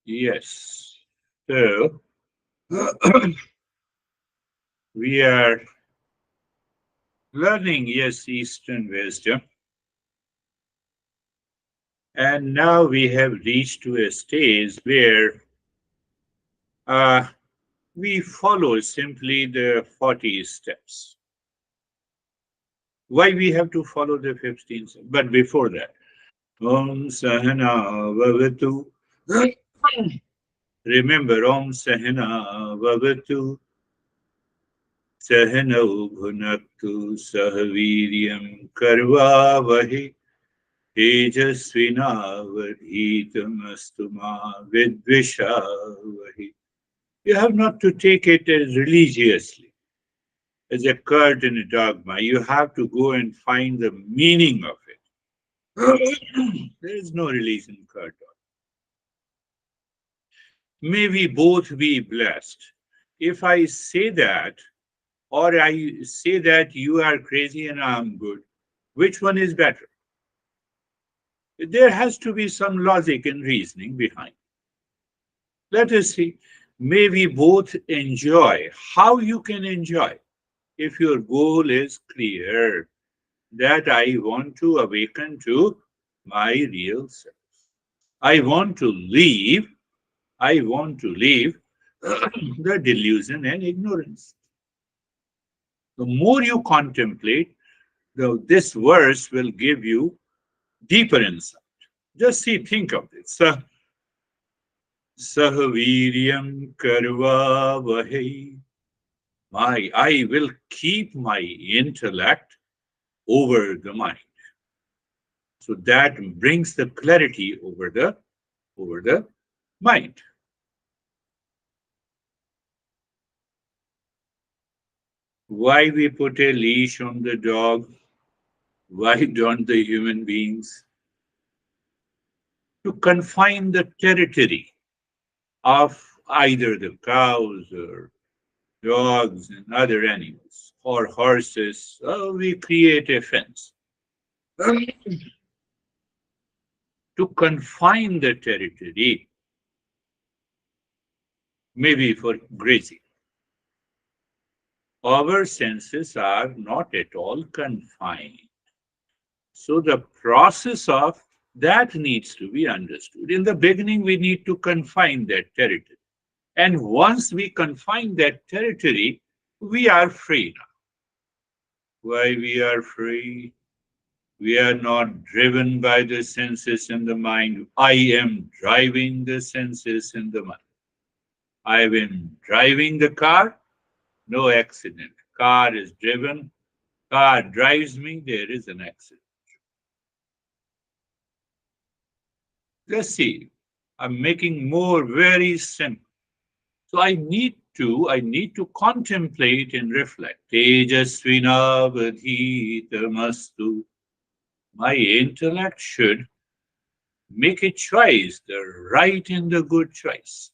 Yes. So we are learning, yes, Eastern wisdom, and now we have reached to a stage where uh, we follow simply the 40 steps. Why we have to follow the 15 steps? But before that, Om Sahana Vavatu. Remember, Om Sahana Vavatu Sahanau Bhunaktu Sahaviryam Karvavahe Tejasvinavadhitamastu ma Vidvishavahe. You have not to take it as religiously, as a cult and a dogma. You have to go and find the meaning of it. There is no religion cult. May we both be blessed. If I say that, or I say that you are crazy and I'm good, which one is better? There has to be some logic and reasoning behind. Let us see. May we both enjoy. How you can enjoy? If your goal is clear, that I want to awaken to my real self. I want to leave. I want to leave the delusion and ignorance. The more you contemplate, this verse will give you deeper insight. Just see, think of this. Sahaviryam karva vahe. I will keep my intellect over the mind. So that brings the clarity over the mind. Why we put a leash on the dog? Why don't the human beings? To confine the territory of either the cows or dogs and other animals or horses. We create a fence to confine the territory, maybe for grazing. Our senses are not at all confined. So the process of that needs to be understood. In the beginning, we need to confine that territory. And once we confine that territory, we are free now. Why we are free? We are not driven by the senses and the mind. I am driving the senses and the mind. I am driving the car, no accident. Car is driven, car drives me, there is an accident. Let's see. I'm making more very simple. So I need to contemplate and reflect. Tejasvina vadhitamastu. My intellect should make a choice, the right and the good choice.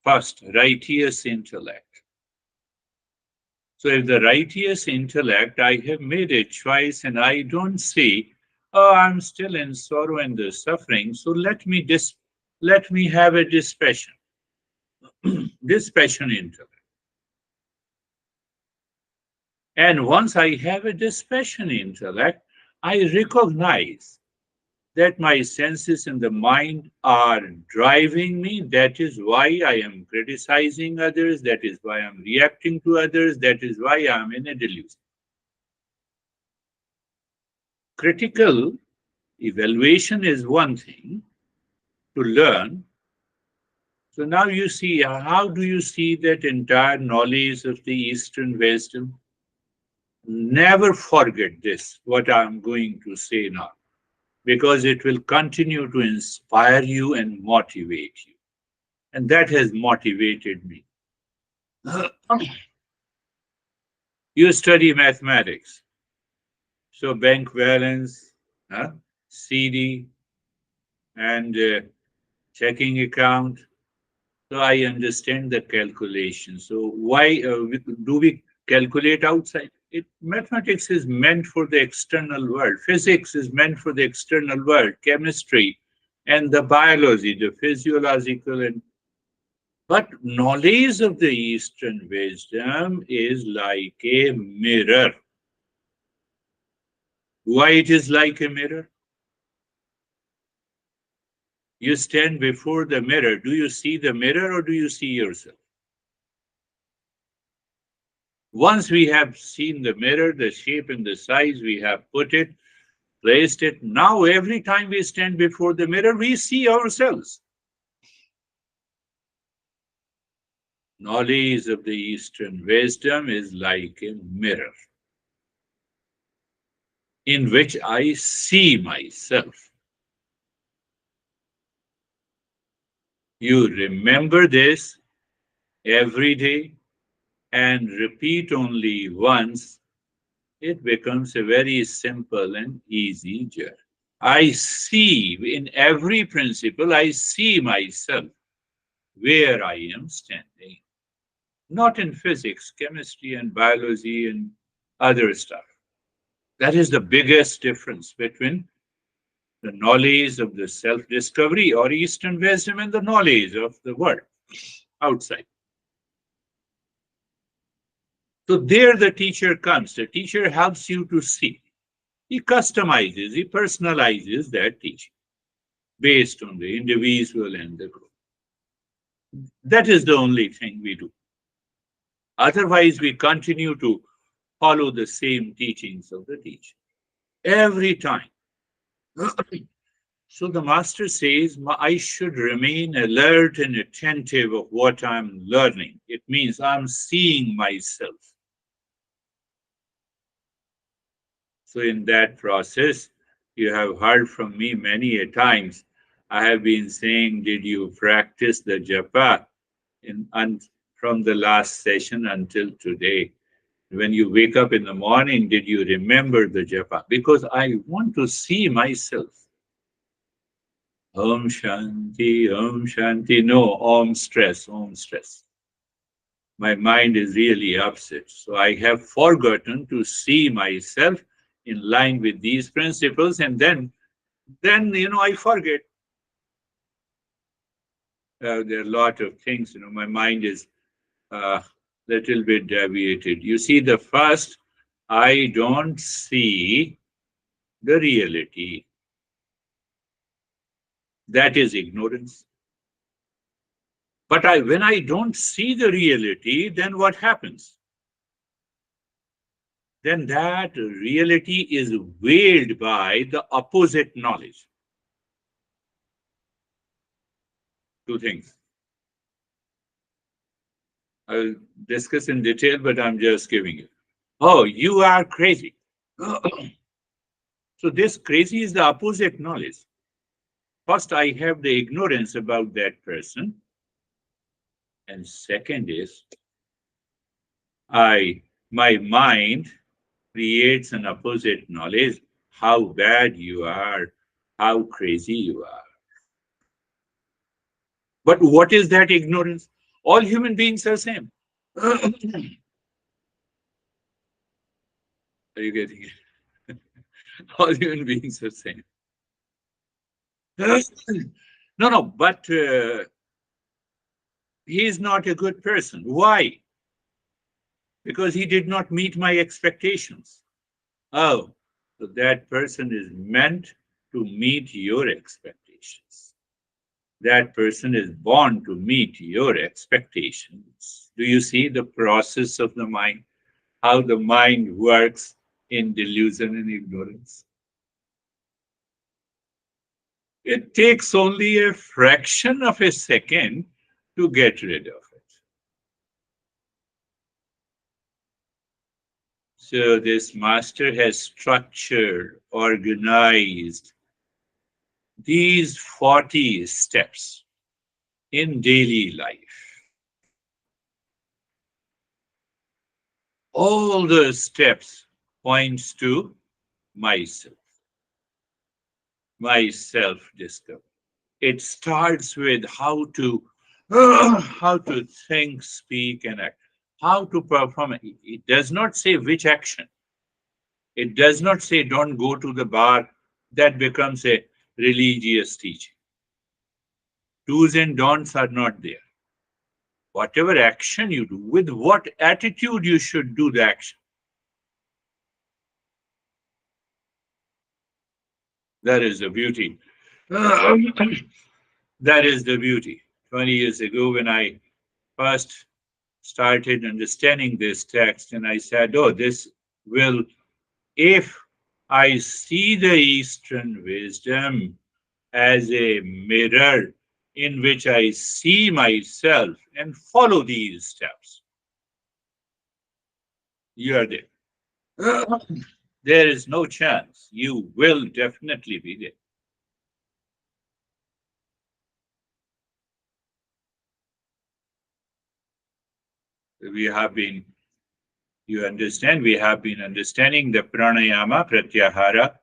First, righteous intellect. So if the righteous intellect, I have made a choice and I don't see, oh, I'm still in sorrow and the suffering, so let me have a dispassion, dispassion intellect. And once I have a dispassion intellect, I recognize that my senses and the mind are driving me. That is why I am criticizing others. That is why I'm reacting to others. That is why I'm in a delusion. Critical evaluation is one thing to learn. So now you see, how do you see that entire knowledge of the Eastern wisdom? Never forget this, what I'm going to say now, because it will continue to inspire you and motivate you. And that has motivated me. You study mathematics, so bank balance, CD, and checking account. So I understand the calculation. So why do we calculate outside? Mathematics is meant for the external world. Physics is meant for the external world. Chemistry and the biology, the physiological, and but knowledge of the Eastern wisdom is like a mirror. Why it is like a mirror? You stand before the mirror. Do you see the mirror or do you see yourself? Once we have seen the mirror, the shape and the size, we have put it, placed it. Now, every time we stand before the mirror, we see ourselves. Knowledge of the Eastern wisdom is like a mirror in which I see myself. You remember this every day and repeat only once, it becomes a very simple and easy journey. I see in every principle, I see myself where I am standing, not in physics, chemistry, and biology and other stuff. That is the biggest difference between the knowledge of the self discovery or Eastern wisdom and the knowledge of the world outside. So, there the teacher comes. The teacher helps you to see. He customizes, he personalizes that teaching based on the individual and the group. That is the only thing we do. Otherwise, we continue to follow the same teachings of the teacher every time. So the master says, I should remain alert and attentive of what I'm learning. It means I'm seeing myself. So in that process, you have heard from me many a times. I have been saying, did you practice the japa from the last session until today? When you wake up in the morning, did you remember the japa? Because I want to see myself. Om Shanti, Om Shanti. No, Om stress, Om stress. My mind is really upset. So I have forgotten to see myself in line with these principles, and then I forget. There are a lot of things, my mind is little bit deviated. You see, the first, I don't see the reality. That is ignorance. But when I don't see the reality, then what happens? Then that reality is veiled by the opposite knowledge. Two things. I'll discuss in detail, but I'm just giving you. Oh, you are crazy. So this crazy is the opposite knowledge. First, I have the ignorance about that person. And second is, my mind creates an opposite knowledge, how bad you are, how crazy you are. But what is that ignorance? All human beings are same. Are you getting it? All human beings are same. No, but he is not a good person. Why? Because he did not meet my expectations. Oh, so that person is meant to meet your expectations. That person is born to meet your expectations. Do you see the process of the mind? How the mind works in delusion and ignorance? It takes only a fraction of a second to get rid of it. So this master has structured, organized these 40 steps in daily life. All the steps points to myself, my self-discovery. It starts with how to think, speak, and act, how to perform. It does not say which action. It does not say don't go to the bar. That becomes a religious teaching. Do's and don'ts are not there. Whatever action you do, with what attitude you should do the action. That is the beauty. That is the beauty. 20 years ago, when I first started understanding this text, and I said, oh, this will, if I see the Eastern wisdom as a mirror in which I see myself and follow these steps, you are there. There is no chance. You will definitely be there. We have been, you understand, we have been understanding the pranayama, pratyahara,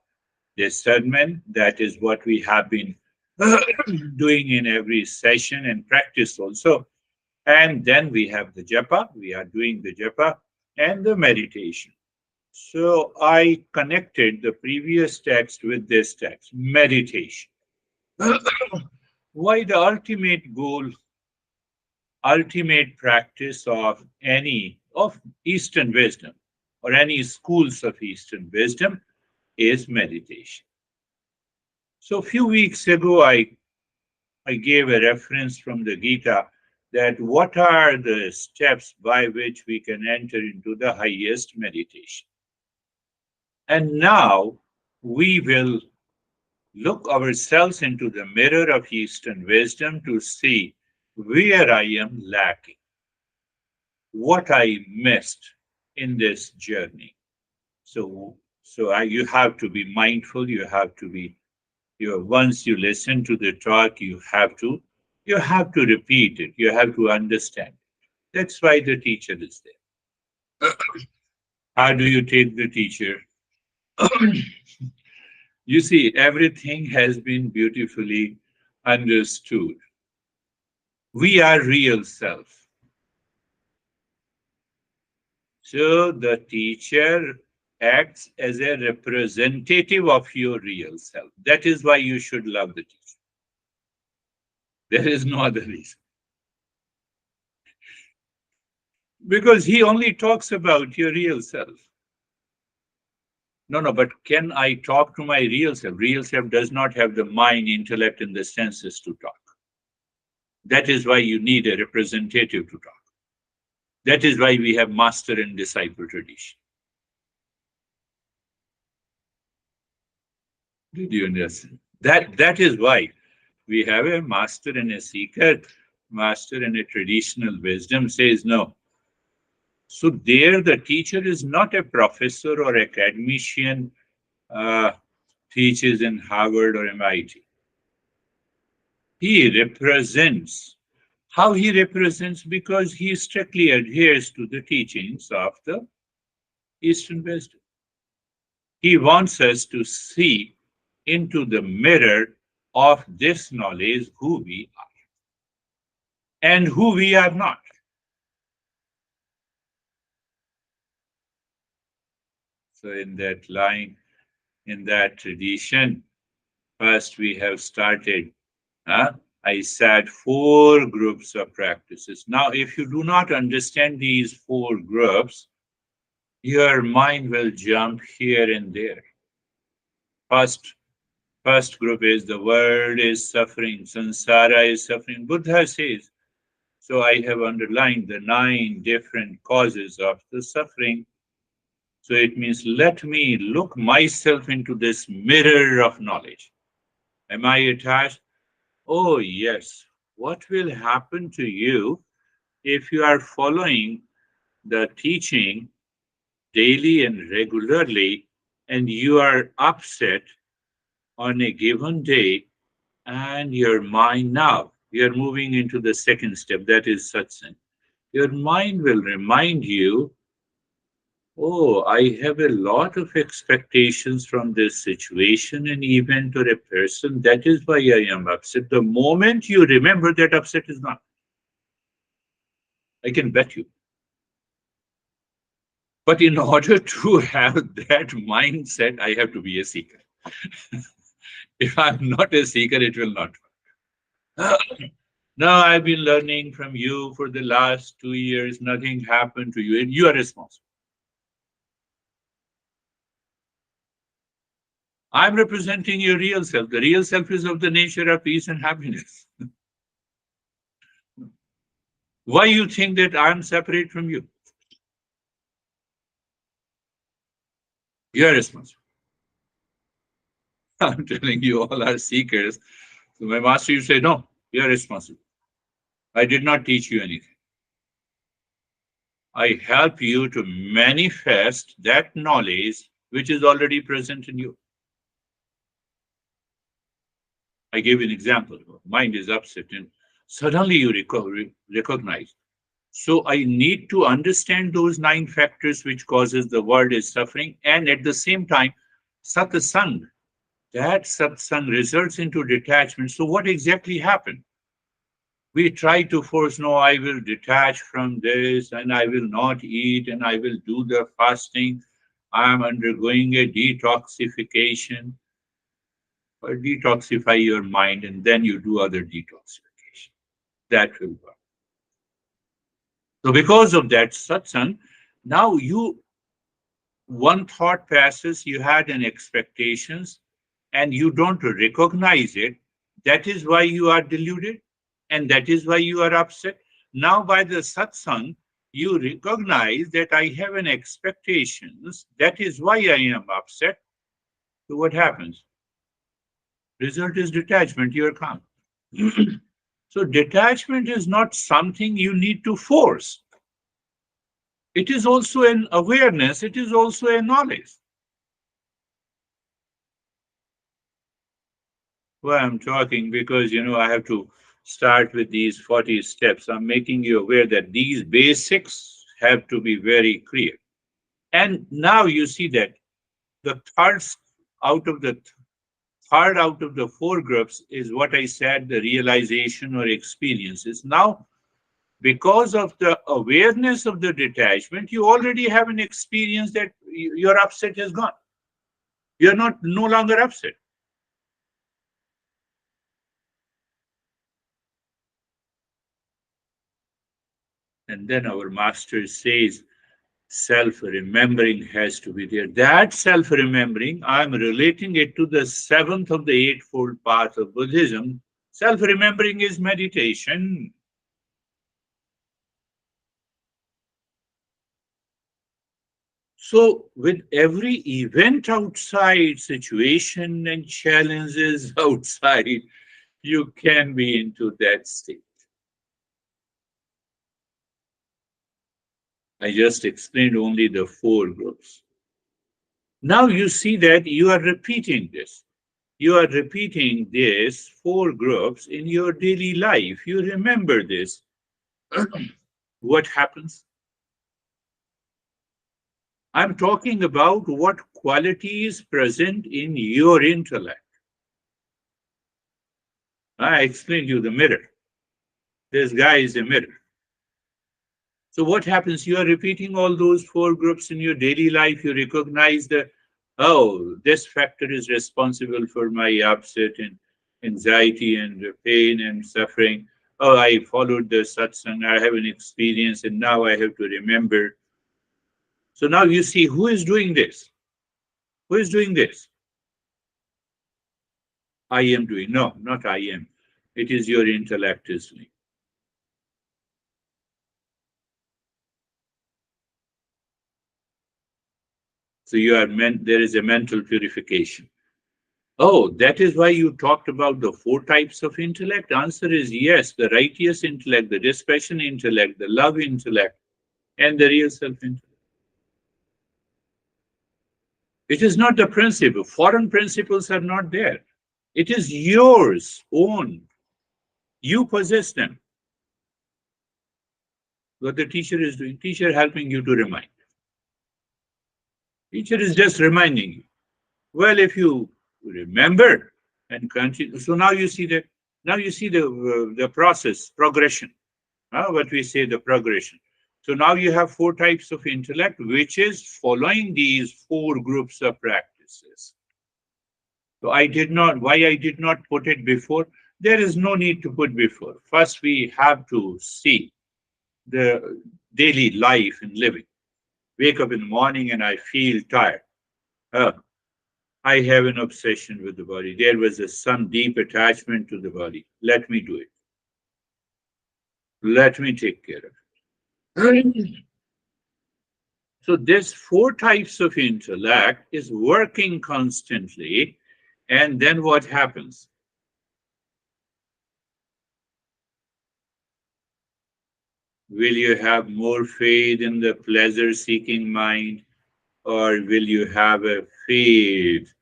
discernment. That is what we have been doing in every session and practice also. And then we have the japa, we are doing the japa and the meditation. So I connected the previous text with this text, meditation. Why the ultimate goal, ultimate practice of any of Eastern wisdom or any schools of Eastern wisdom is meditation. So a few weeks ago, I gave a reference from the Gita that what are the steps by which we can enter into the highest meditation. And now we will look ourselves into the mirror of Eastern wisdom to see where I am lacking, what I missed in this journey. You have to be mindful. You have to be. Once you listen to the talk, you have to repeat it. You have to understand. That's why the teacher is there. How do you take the teacher? You see, everything has been beautifully understood. We are real self. So the teacher acts as a representative of your real self. That is why you should love the teacher. There is no other reason. Because he only talks about your real self. No, no, but can I talk to my real self? Real self does not have the mind, intellect, and the senses to talk. That is why you need a representative to talk. That is why we have master and disciple tradition. Did you understand? That is why we have a master and a seeker. Master and a traditional wisdom says no. So there the teacher is not a professor or academician, uh, teaches in Harvard or MIT. He represents. How he represents? Because he strictly adheres to the teachings of the Eastern wisdom. He wants us to see into the mirror of this knowledge who we are and who we are not. So in that line, in that tradition, first we have started, I said 4 groups of practices. Now, if you do not understand these 4 groups, your mind will jump here and there. First, first group is the world is suffering, samsara is suffering. Buddha says, so I have underlined the 9 different causes of the suffering. So it means let me look myself into this mirror of knowledge. Am I attached? Oh, yes. What will happen to you if you are following the teaching daily and regularly and you are upset on a given day and your mind now, you're moving into the second step, that is satsang. Your mind will remind you, oh, I have a lot of expectations from this situation and event or a person. That is why I am upset. The moment you remember that upset is not, I can bet you. But in order to have that mindset, I have to be a seeker. If I'm not a seeker, it will not work. Now I've been learning from you for the last 2 years. Nothing happened to you. And you are responsible. I'm representing your real self. The real self is of the nature of peace and happiness. Why you think that I'm separate from you? You are responsible. I'm telling you, all are seekers. So my master, you say, no, you are responsible. I did not teach you anything. I help you to manifest that knowledge which is already present in you. I gave an example. Mind is upset, and suddenly you recognize. So I need to understand those 9 factors which causes the world is suffering, and at the same time, satsang. That satsang results into detachment. So what exactly happened? We try to force, no, I will detach from this, and I will not eat, and I will do the fasting. I am undergoing a detoxification. Or detoxify your mind, and then you do other detoxification. That will work. So because of that satsang, now you one thought passes, you had an expectations, and you don't recognize it. That is why you are deluded, and that is why you are upset. Now by the satsang, you recognize that I have an expectations. That is why I am upset. So what happens? Result is detachment. You are calm. So detachment is not something you need to force. It is also an awareness. It is also a knowledge. Why I'm talking because I have to start with these 40 steps. I'm making you aware that these basics have to be very clear. And now you see that the out of the third out of the 4 groups is what I said, the realization or experiences. Now because of the awareness of the detachment, you already have an experience that your upset is gone. You're not no longer upset. And then our master says, self remembering has to be there. That self remembering, I'm relating it to the 7th of the Eightfold Path of Buddhism. Self remembering is meditation. So, with every event outside, situation and challenges outside, you can be into that state. I just explained only the 4 groups. Now you see that you are repeating this. You are repeating these 4 groups in your daily life. You remember this. What happens? I'm talking about what qualities present in your intellect. I explained you the mirror. This guy is a mirror. So what happens? You are repeating all those 4 groups in your daily life. You recognize that, oh, this factor is responsible for my upset and anxiety and pain and suffering. Oh, I followed the satsang. I have an experience and now I have to remember. So now you see who is doing this? Who is doing this? I am doing. No, not I am. It is your intellect is doing. So there is a mental purification. Oh, that is why you talked about the 4 types of intellect? Answer is yes, the righteous intellect, the dispassion intellect, the love intellect, and the real self intellect. It is not the principle. Foreign principles are not there. It is yours, own. You possess them. What the teacher is doing, teacher helping you to remind. Teacher is just reminding you. Well, if you remember and continue, so now you see that. Now you see the process, progression. What we say the progression. So now you have 4 types of intellect, which is following these 4 groups of practices. So why I did not put it before? There is no need to put before. First, we have to see the daily life in living. Wake up in the morning and I feel tired. Uh, I have an obsession with the body. There was some deep attachment to the body. Let me do it. Let me take care of it. So there's four types of intellect is working constantly. And then what happens? Will you have more faith in the pleasure seeking mind, or will you have a faith,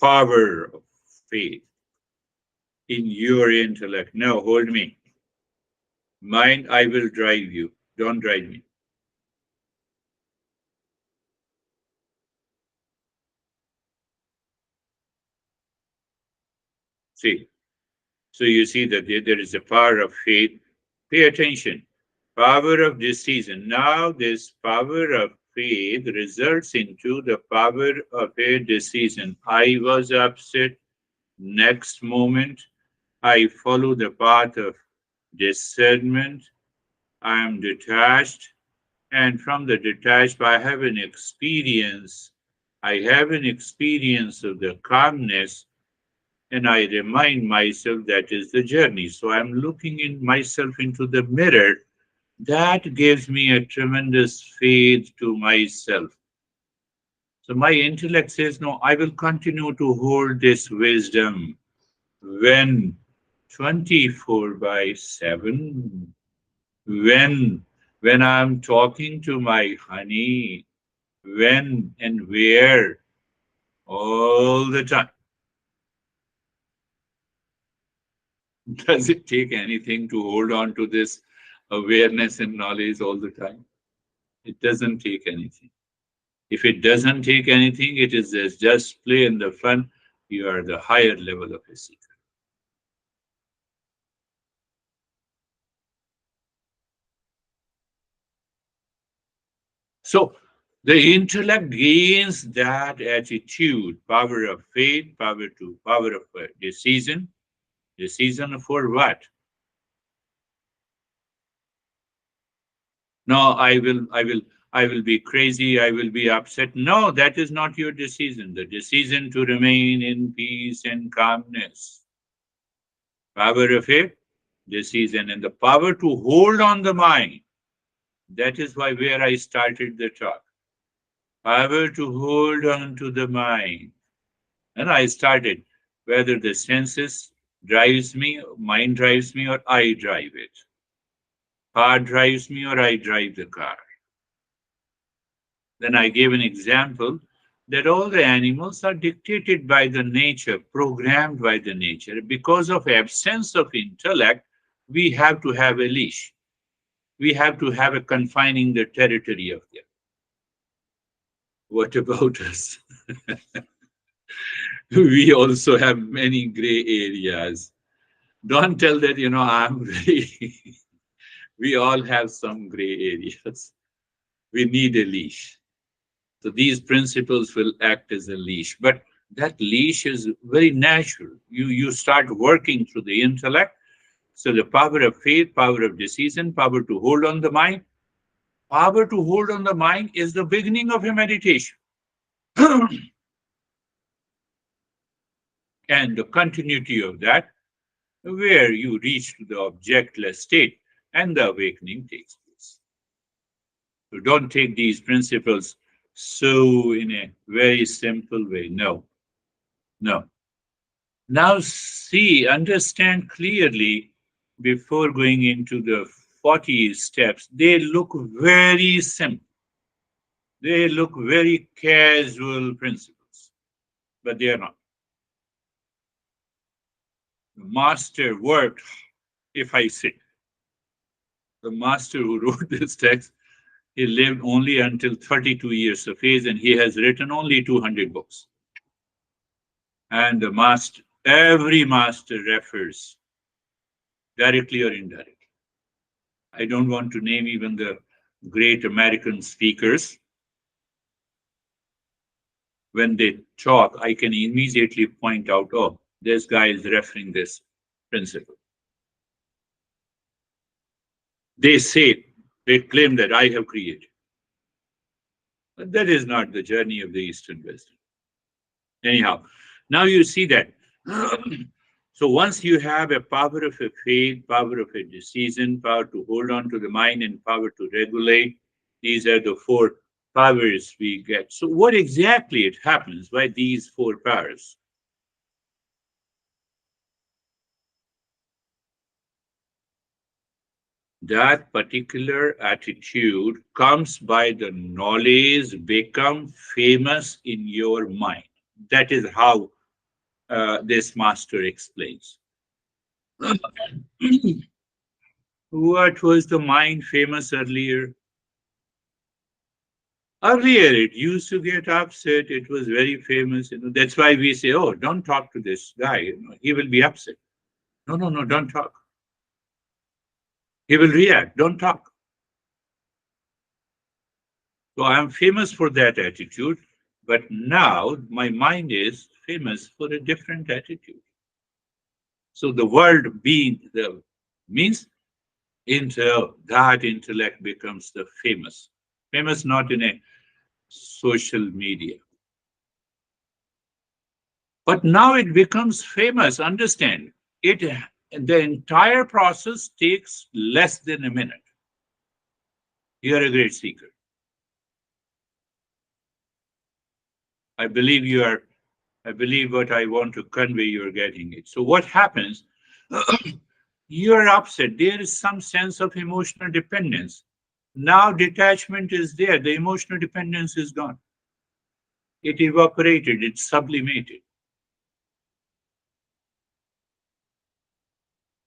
power of faith in your intellect? No, hold me. Mind, I will drive you. Don't drive me. See, so you see that there is a power of faith. Pay attention. Power of decision. Now this power of faith results into the power of a decision. I was upset. Next moment, I follow the path of discernment. I am detached. And from the detached, I have an experience. I have an experience of the calmness, and I remind myself that is the journey. So I'm looking in myself into the mirror. That gives me a tremendous faith to myself. So my intellect says, no, I will continue to hold this wisdom when 24 by 7, when I'm talking to my honey, when and where, all the time. Does it take anything to hold on to this awareness and knowledge all the time? It doesn't take anything. If it doesn't take anything, it is just play and the fun. You are the higher level of a seeker. So the intellect gains that attitude, power of faith, power of decision. Decision for what? No, I will be crazy, I will be upset. No, that is not your decision. The decision to remain in peace and calmness. Power of it, decision, and the power to hold on the mind. That is why where I started the talk. Power to hold on to the mind. And I started whether the senses drives me, mind drives me, or I drive it. Car drives me or I drive the car. Then I gave an example that all the animals are dictated by the nature, programmed by the nature. Because of absence of intellect, we have to have a leash. We have to have a confining the territory of them. What about us? We also have many gray areas. Don't tell that, I'm very, we all have some gray areas. We need a leash. So these principles will act as a leash, but that leash is very natural. You start working through the intellect. So the power of faith, power of decision, power to hold on the mind. Power to hold on the mind is the beginning of a meditation. And the continuity of that, where you reach to the objectless state and the awakening takes place. So don't take these principles so in a very simple way. No, no. Now, see, understand clearly before going into the 40 steps. They look very simple, they look very casual principles, but they are not. The master worked, if I say, the master who wrote this text, he lived only until 32 years of age and he has written only 200 books. And the master, every master refers directly or indirectly. I don't want to name even the great American speakers. When they talk, I can immediately point out, oh, this guy is referring this. principle. They say, they claim that I have created. But that is not the journey of the Eastern wisdom. Anyhow, now you see that. So once you have a power of a faith, power of a decision, power to hold on to the mind, and power to regulate, these are the four powers we get. So what exactly it happens by these four powers? That particular attitude comes by the knowledge become famous in your mind. That is how this master explains. What was the mind famous earlier? Earlier, it used to get upset. It was very famous. That's why we say, "Oh, don't talk to this guy. He will be upset." No, no, no, don't talk. He will react. Don't talk. So I am famous for that attitude, but now my mind is famous for a different attitude. So the world being the means that intellect becomes the famous. Famous not in a social media. But now it becomes famous. Understand, the entire process takes less than a minute. You are a great seeker. I believe you are. I believe what I want to convey, you're getting it. So what happens? You're upset. There is some sense of emotional dependence. Now detachment is there. The emotional dependence is gone. It evaporated. It sublimated.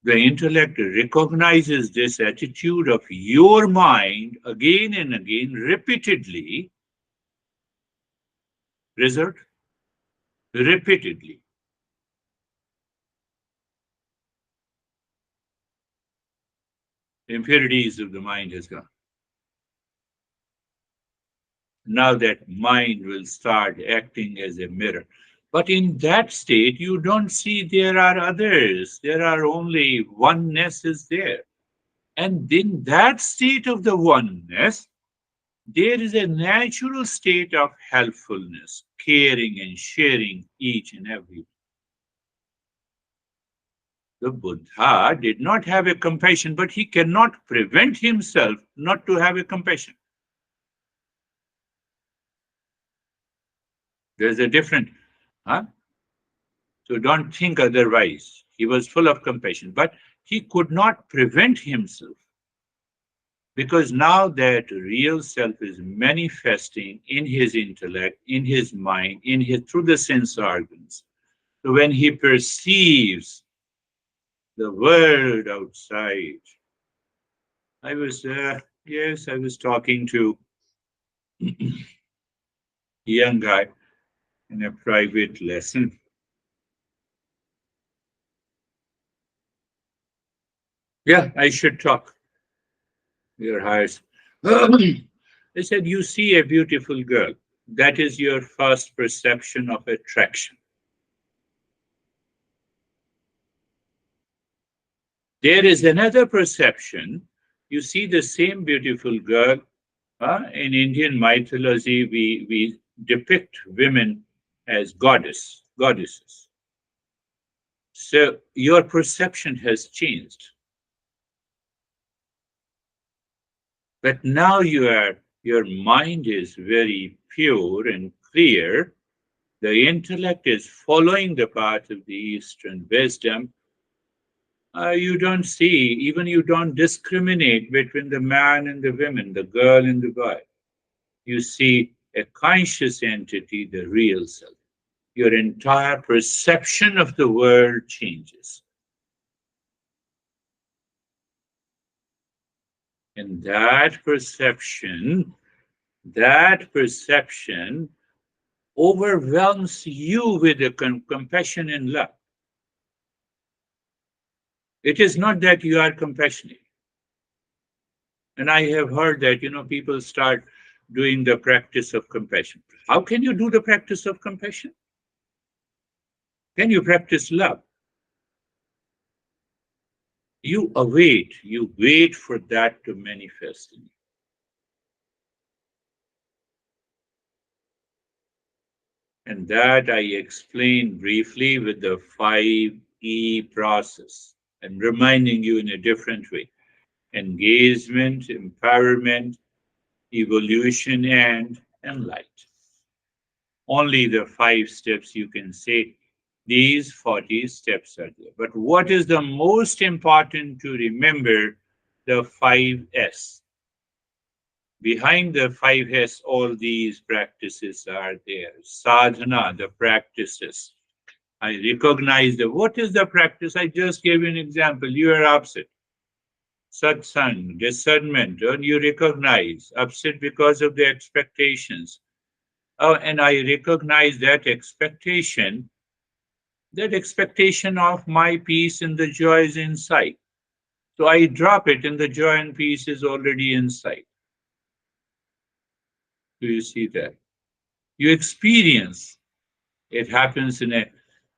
The intellect recognizes this attitude of your mind again and again, repeatedly. Result? Repeatedly. Impurities of the mind has gone. Now that mind will start acting as a mirror. But in that state, you don't see there are others. There are only oneness is there. And in that state of the oneness, there is a natural state of helpfulness, caring and sharing each and every. The Buddha did not have a compassion, but he cannot prevent himself not to have a compassion. There's a different, huh? So don't think otherwise. He was full of compassion, but he could not prevent himself because now that real self is manifesting in his intellect, in his mind, in his through the sense organs. So when he perceives the world outside, I was talking to a young guy in a private lesson. Yeah, I should talk. Your highest. They said, you see a beautiful girl. That is your first perception of attraction. There is another perception. You see the same beautiful girl. In Indian mythology, we depict women as goddesses. So your perception has changed. But now your mind is very pure and clear. The intellect is following the path of the Eastern wisdom. You don't see, even you don't discriminate between the man and the woman, the girl and the boy. You see a conscious entity, the real self. Your entire perception of the world changes. And that perception overwhelms you with a compassion and love. It is not that you are compassionate. And I have heard that, people start doing the practice of compassion. How can you do the practice of compassion? Can you practice love? you wait for that to manifest in you. And that I explained briefly with the 5E process. I'm reminding you in a different way: engagement, empowerment, evolution, and light. Only the 5 steps you can say. These 40 steps are there. But what is the most important to remember? The 5S. Behind the 5S, all these practices are there. Sadhana, the practices. I recognize the what is the practice? I just gave you an example. You are upset. Satsang, discernment, and you recognize upset because of the expectations. Oh, and I recognize that expectation of my peace and the joy is inside. So I drop it, and the joy and peace is already inside. Do you see that? You experience it happens in a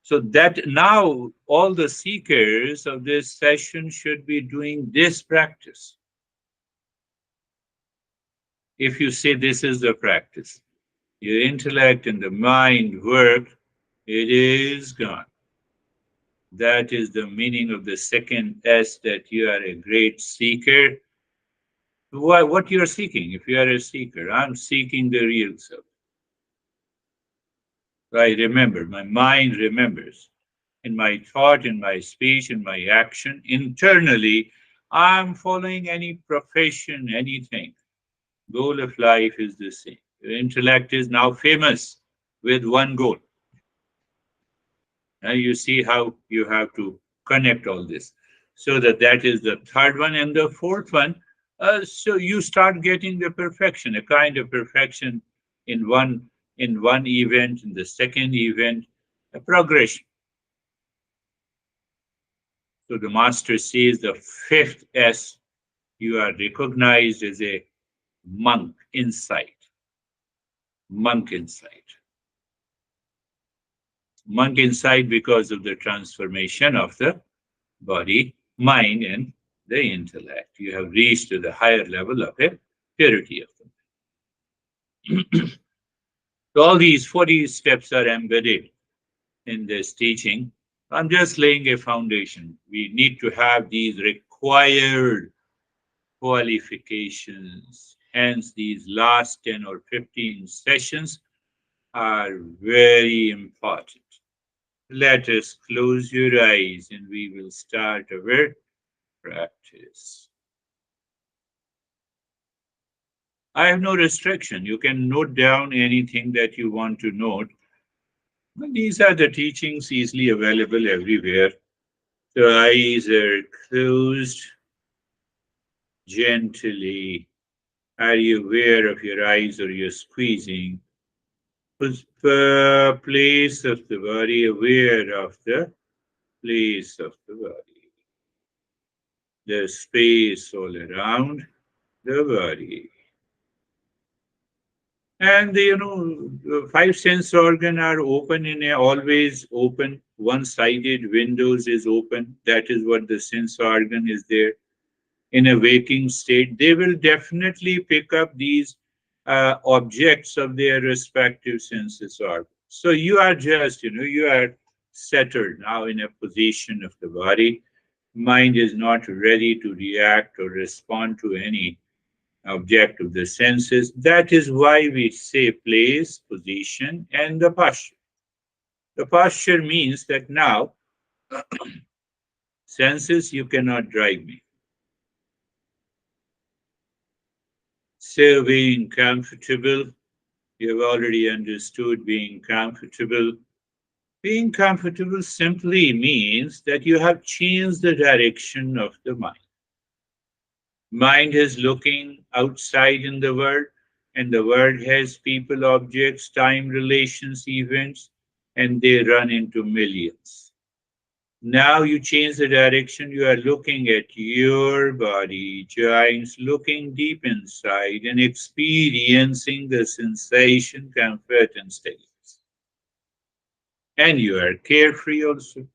so that now all the seekers of this session should be doing this practice. If you say this is the practice, your intellect and the mind work, it is gone. That is the meaning of the second S, that you are a great seeker. What you are seeking? If you are a seeker, I'm seeking the real self. I remember, my mind remembers. In my thought, in my speech, in my action, internally, I'm following any profession, anything. Goal of life is the same. Your intellect is now famous with one goal. Now you see how you have to connect all this. So that is the third one. And the fourth one, so you start getting the perfection, a kind of perfection in one event, in the second event, a progression. So the master says the fifth S, you are recognized as a monk inside. Monk inside. Monk inside because of the transformation of the body, mind, and the intellect. You have reached to the higher level of a purity of them. So all these 40 steps are embedded in this teaching. I'm just laying a foundation. We need to have these required qualifications. Hence, these last 10 or 15 sessions are very important. Let us close your eyes and we will start our practice. I have no restriction. You can note down anything that you want to note. These are the teachings easily available everywhere. The eyes are closed gently. Are you aware of your eyes or you're squeezing? Place of the body, aware of the place of the body. The space all around the body. And the 5 sense organ are open in a always open, one-sided windows is open. That is what the sense organ is there. In a waking state, they will definitely pick up these objects of their respective senses organs. So you are just, you are settled now in a position of the body. Mind is not ready to react or respond to any object of the senses. That is why we say place, position, and the posture. The posture means that now, senses, you cannot drive me. So being comfortable, you have already understood being comfortable. Being comfortable simply means that you have changed the direction of the mind. Mind is looking outside in the world, and the world has people, objects, time, relations, events, and they run into millions. Now you change the direction, you are looking at your body, joints, looking deep inside and experiencing the sensation, comfort, and stillness. And you are carefree also.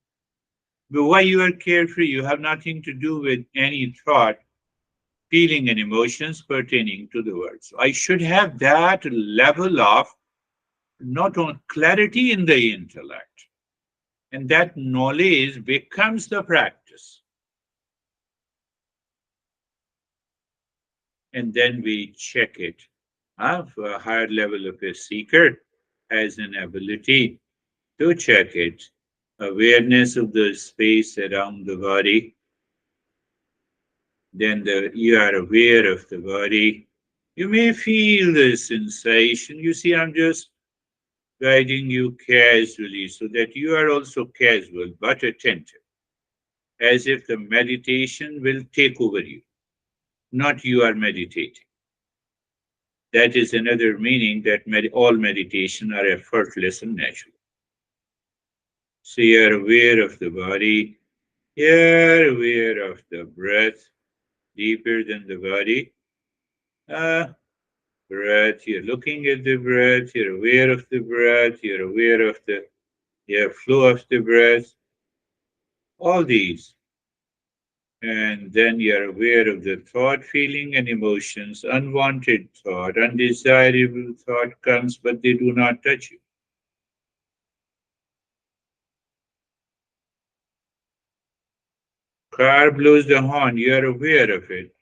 But why you are carefree? You have nothing to do with any thought, feeling, and emotions pertaining to the world. So I should have that level of not only clarity in the intellect, and that knowledge becomes the practice. And then we check it. For a higher level of a seeker has an ability to check it. Awareness of the space around the body, then you are aware of the body. You may feel the sensation. You see, I'm just guiding you casually so that you are also casual but attentive, as if the meditation will take over you, not you are meditating. That is another meaning that all meditation are effortless and natural. So you are aware of the body, you are aware of the breath deeper than the body. Uh, Breath, you're looking at the breath, you're aware of the breath, you're aware of the flow of the breath, all these. And then you're aware of the thought, feeling, and emotions. Unwanted thought, undesirable thought comes, but they do not touch you. Car blows the horn, you are aware of it,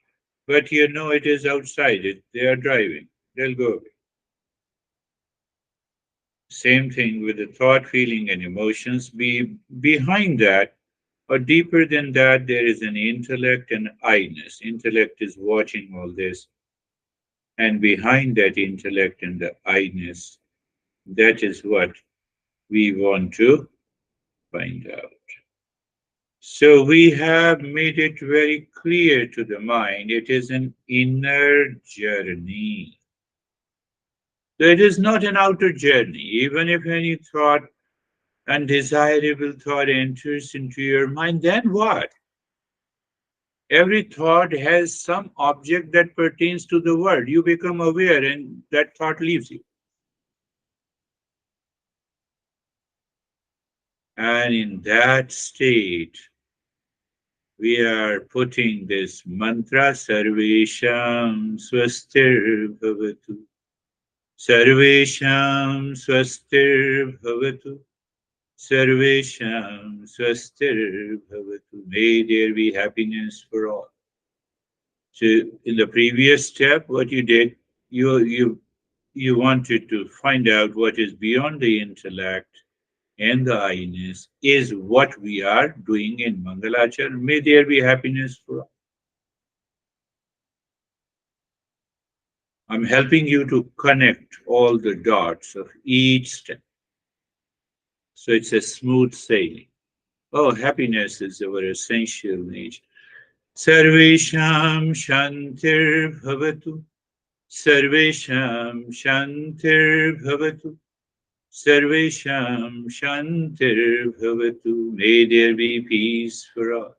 but you know it is outside it. They are driving, they'll go away. Same thing with the thought, feeling, and emotions. Behind that, or deeper than that, there is an intellect and I-ness. Intellect is watching all this. And behind that intellect and the I-ness, that is what we want to find out. So we have made it very clear to the mind it is an inner journey. So it is not an outer journey. Even if any thought, undesirable thought enters into your mind, then what? Every thought has some object that pertains to the world. You become aware and that thought leaves you. And in that state, we are putting this mantra Sarvesham Swastir Bhavatu. Sarvesham Swastir Bhavatu. Sarvesham Swastir Bhavatu. May there be happiness for all. So in the previous step, what you did, you wanted to find out what is beyond the intellect and the I-ness is what we are doing in Mangalachar. May there be happiness for all. I'm helping you to connect all the dots of each step. So it's a smooth sailing. Oh, happiness is our essential nature. Sarvesham Shantir Bhavatu. Sarvesham Shantir Bhavatu. Sarvesham Shantir Bhavatu. May there be peace for all.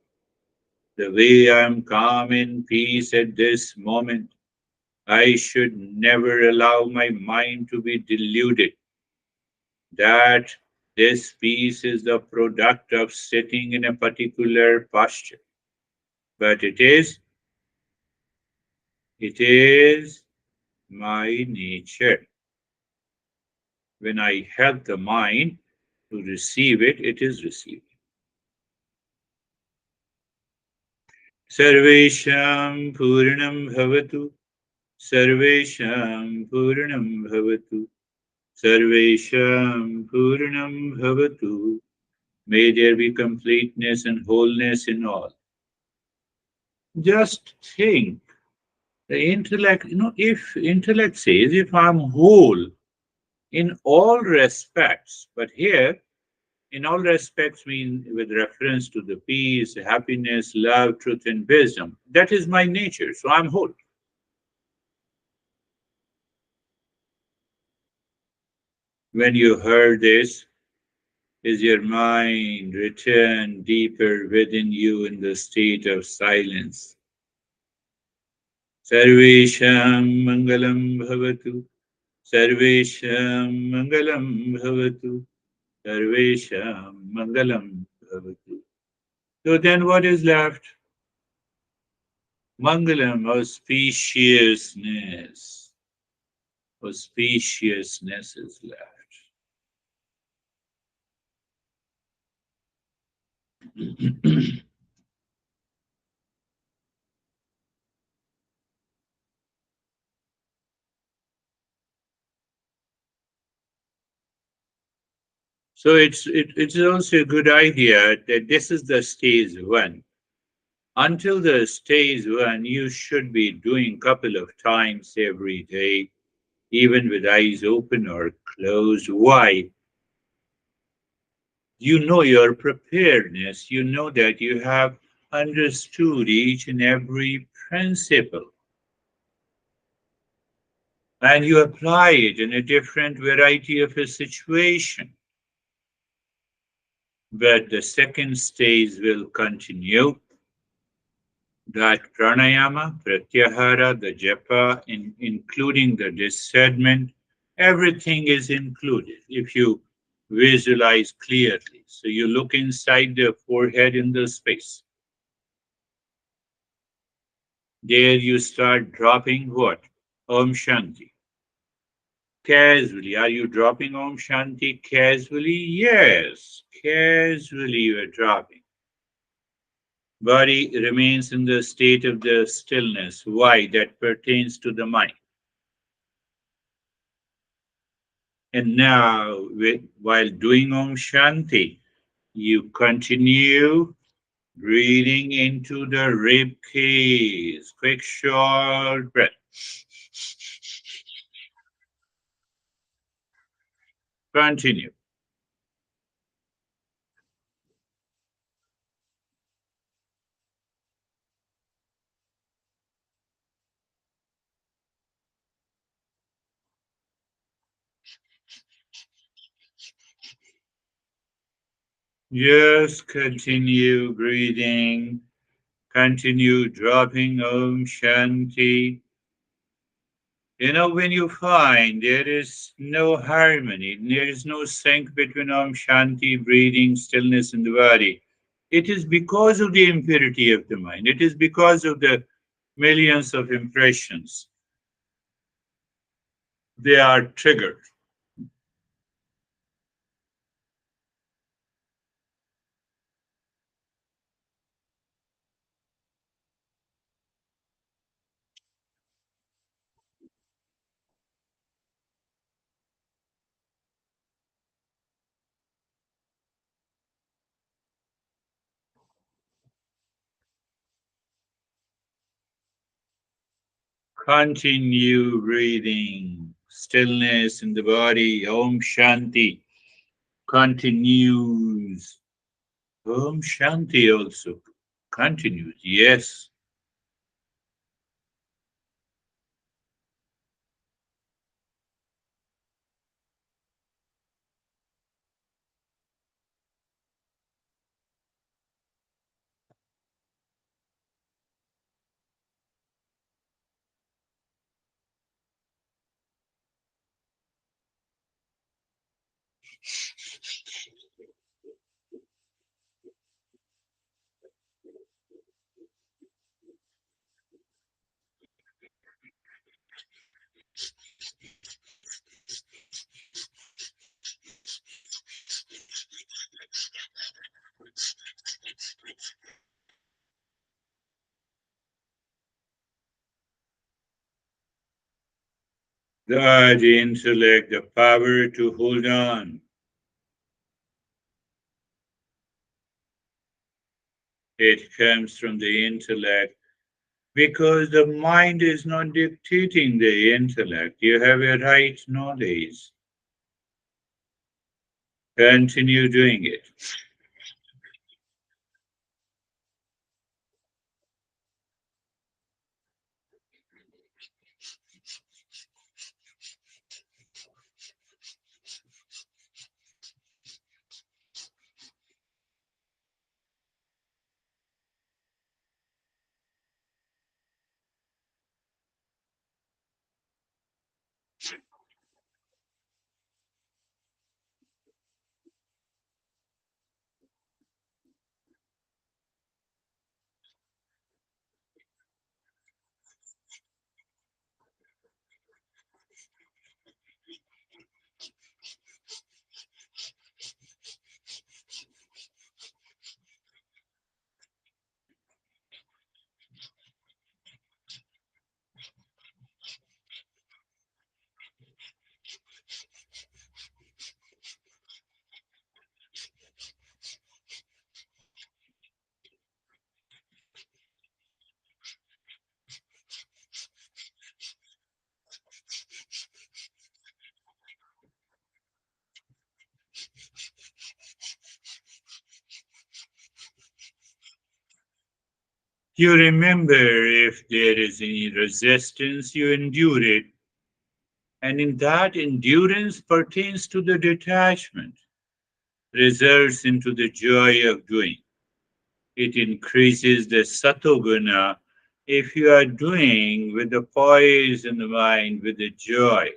The way I am calm in peace at this moment, I should never allow my mind to be deluded that this peace is the product of sitting in a particular posture. But it is my nature. When I help the mind to receive it, it is received. Sarvesham Purnam Bhavatu. Sarvesham Purnam Bhavatu. Sarvesham Purnam Bhavatu. May there be completeness and wholeness in all. Just think, the intellect, if intellect says, if I'm whole in all respects, but here, in all respects mean with reference to the peace, happiness, love, truth, and wisdom. That is my nature, so I'm whole. When you heard this, is your mind returned deeper within you in the state of silence? Sarvesham Mangalam Bhavatu. Sarvesham Mangalam Bhavatu. Sarvesham Mangalam Bhavatu. So then what is left? Mangalam, auspiciousness. Auspiciousness is left. So it's also a good idea that this is the stage one. Until the stage one, you should be doing couple of times every day, even with eyes open or closed. Why? You know your preparedness. You know that you have understood each and every principle, and you apply it in a different variety of a situation. But the second stage will continue. That pranayama, pratyahara, the japa, including the discernment, everything is included if you visualize clearly. So you look inside the forehead in the space. There you start dropping what? Om Shanti. Casually. Are you dropping Om Shanti casually? Yes. Casually you are dropping. Body remains in the state of the stillness. Why? That pertains to the mind. And now, while doing Om Shanti, you continue breathing into the rib cage. Quick, short breath. Continue. Just continue breathing. Continue dropping Om Shanti. You know, when you find there is no harmony, there is no sync between Om Shanti, breathing, stillness in the body, it is because of the impurity of the mind. It is because of the millions of impressions. They are triggered. Continue breathing, stillness in the body, Om Shanti continues. Om Shanti also continues. Yes. The intellect, the power to hold on. It comes from the intellect because the mind is not dictating the intellect. You have a right knowledge. Continue doing it. You remember if there is any resistance, you endure it. And in that endurance pertains to the detachment, results into the joy of doing. It increases the satoguna if you are doing with the poise in the mind, with the joy.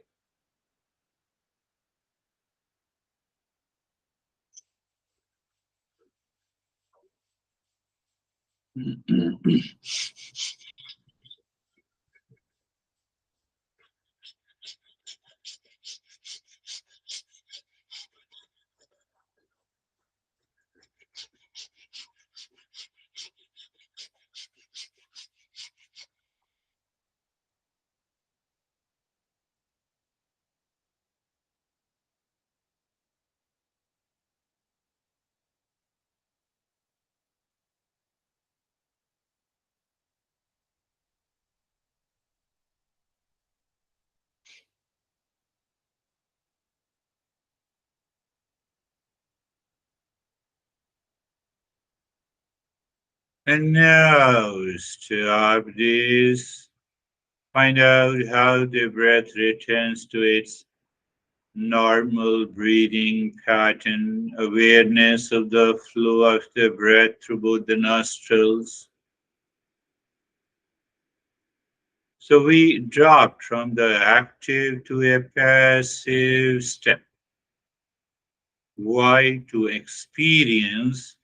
And now stop this. Find out how the breath returns to its normal breathing pattern, awareness of the flow of the breath through both the nostrils. So we dropped from the active to a passive step. Why? To experience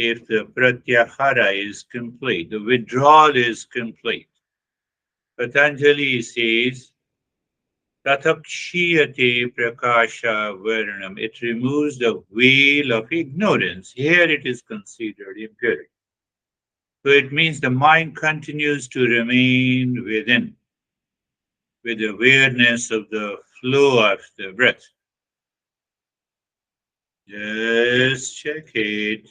if the pratyahara is complete, the withdrawal is complete. Patanjali says, Tathakshiyate prakasha varnam. It removes the veil of ignorance. Here it is considered impurity. So it means the mind continues to remain within, with awareness of the flow of the breath. Just check it.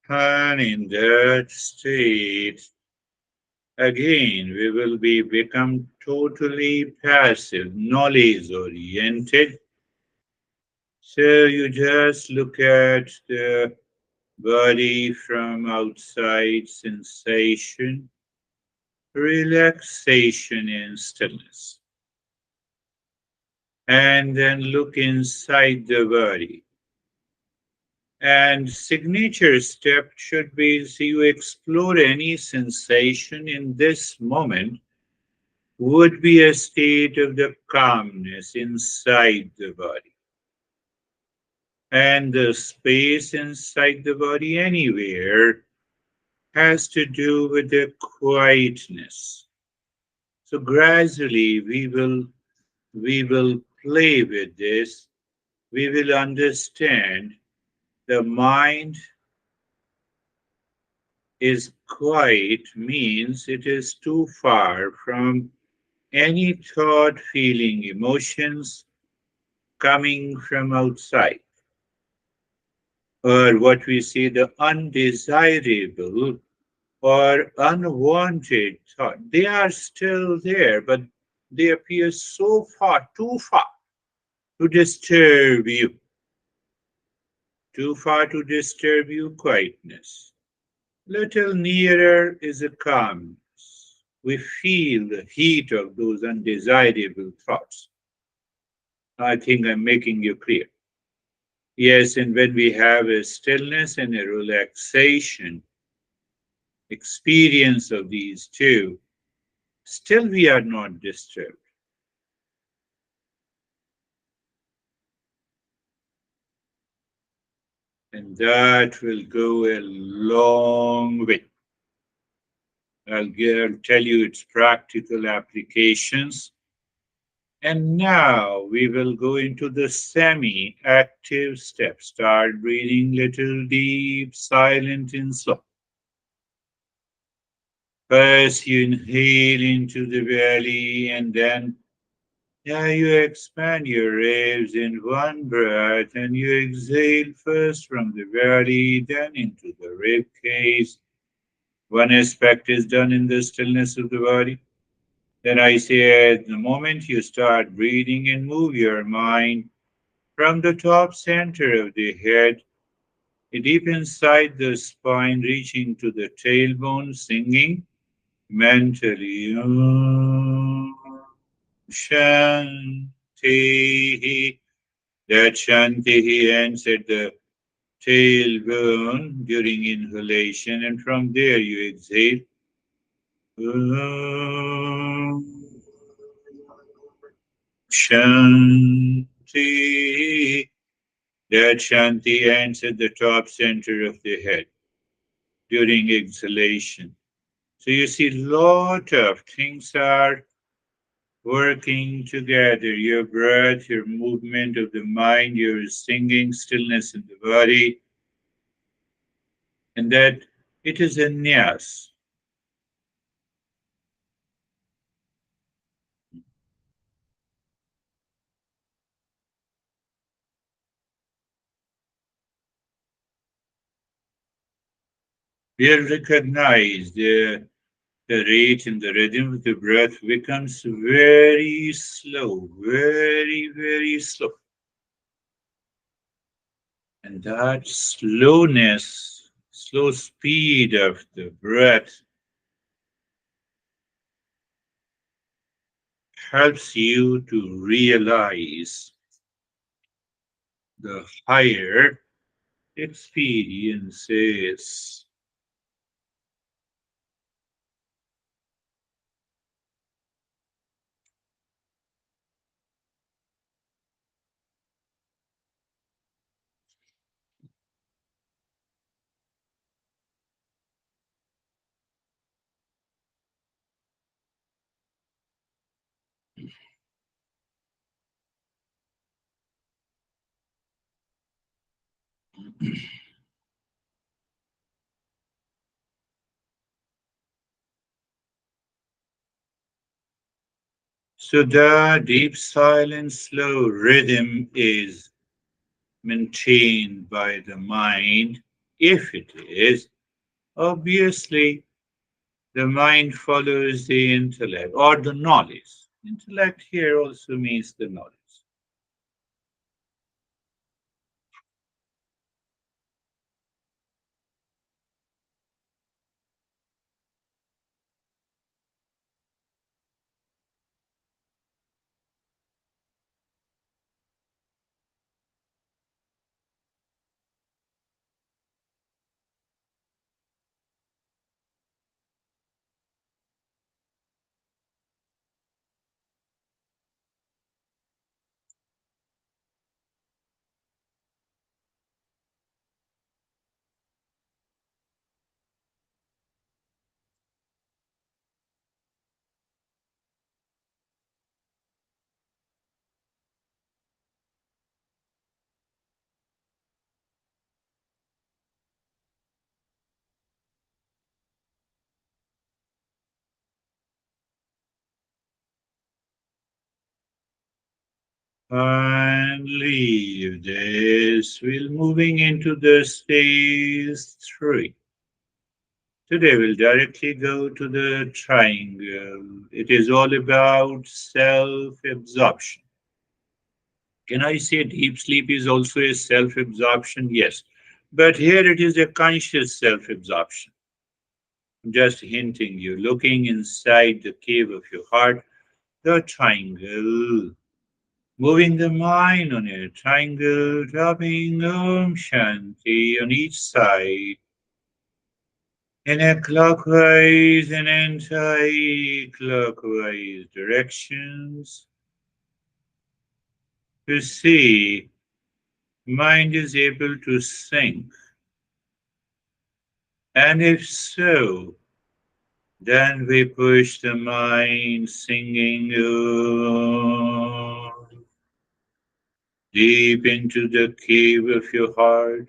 And in that state, again, we will become totally passive, knowledge oriented. So you just look at the body from outside, sensation, relaxation, and stillness. And then look inside the body. And signature step should be so you explore any sensation in this moment would be a state of the calmness inside the body. And the space inside the body anywhere has to do with the quietness. So gradually we will play with this. We will understand the mind is quiet means it is too far from any thought, feeling, emotions coming from outside, or what we see the undesirable or unwanted thought. They are still there, but they appear so far, too far to disturb you, too far to disturb you, quietness. Little nearer is a calmness. We feel the heat of those undesirable thoughts. I think I'm making you clear. Yes, and when we have a stillness and a relaxation experience of these two, still we are not disturbed. And that will go a long way. I'll tell you its practical applications And now we will go into the semi active step. Start breathing little deep, silent, and slow. First, you inhale into the belly, and then you expand your ribs in one breath, and you exhale first from the belly, then into the rib cage. One aspect is done in the stillness of the body. Then I say, at the moment you start breathing and move your mind from the top center of the head, deep inside the spine, reaching to the tailbone, singing mentally. Om Shanti. That Shanti ends at the tailbone during inhalation, and from there you exhale. Om Shanti. That Shanti ends at the top center of the head during exhalation. So you see, lot of things are working together. Your breath, your movement of the mind, your singing, stillness in the body, and that it is a nyas. We'll recognize the rate and the rhythm of the breath becomes very slow, very, very slow. And that slowness, slow speed of the breath helps you to realize the higher experiences. So the deep silent slow rhythm is maintained by the mind. If it is, obviously the mind follows the intellect or the knowledge. Intellect here also means the knowledge. And leave this. We're moving into the stage 3. Today we'll directly go to the triangle. It is all about self-absorption. Can I say deep sleep is also a self-absorption? Yes. But here it is a conscious self-absorption. Just hinting you, looking inside the cave of your heart, the triangle. Moving the mind on a triangle, dropping Om Shanti on each side in a clockwise and anti-clockwise directions to see mind is able to sync. And if so, then we push the mind singing Om. Deep into the cave of your heart,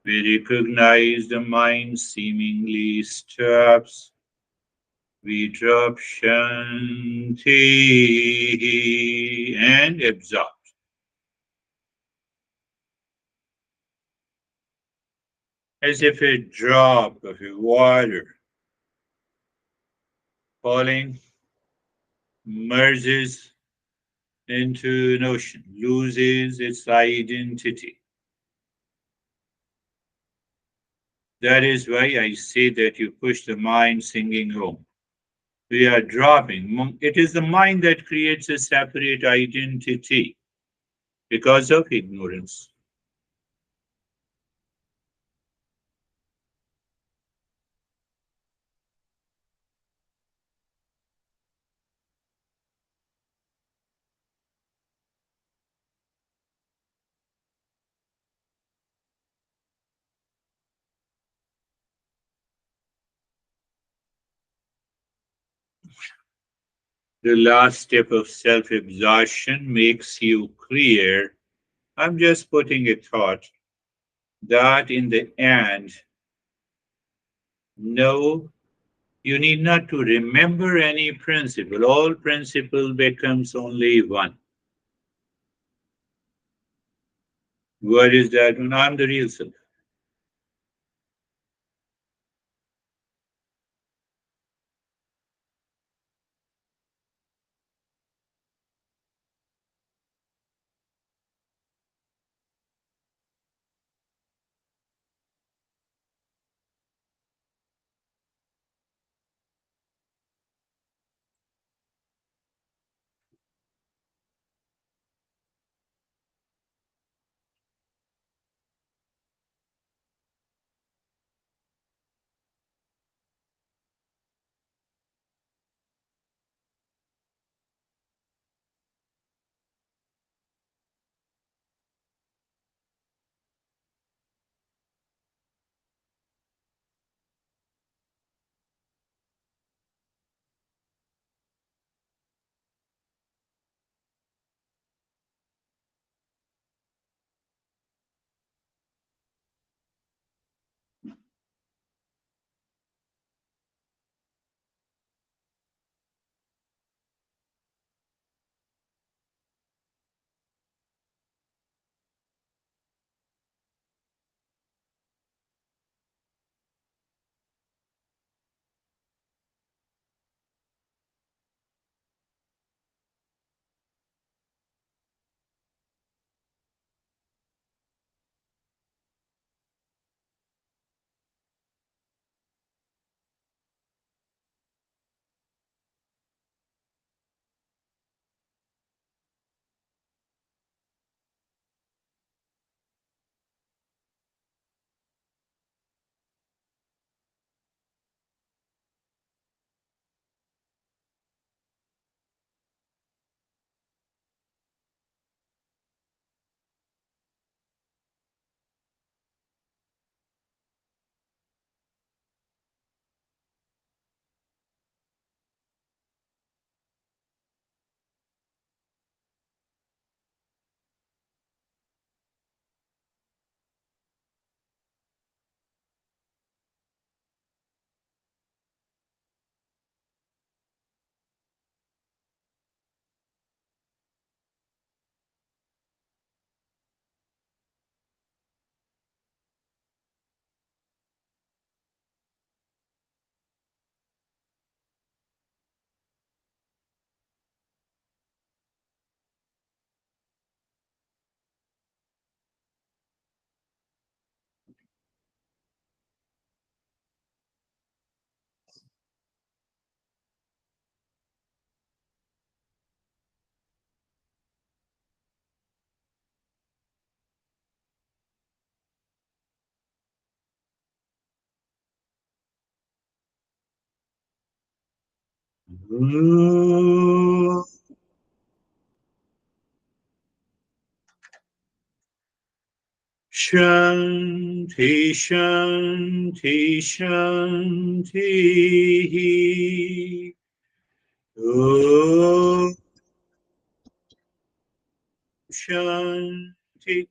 we recognize the mind seemingly stops. We drop Shanti and absorb, as if a drop of water falling merges into an ocean, loses its identity. That is why I say that you push the mind singing home. We are dropping. It is the mind that creates a separate identity because of ignorance. The last step of self exhaustion makes you clear. I'm just putting a thought that in the end, no, you need not to remember any principle. All principle becomes only one. What is that? When I'm the real self. Shanti, Shanti, Shanti. Oh, Shanti.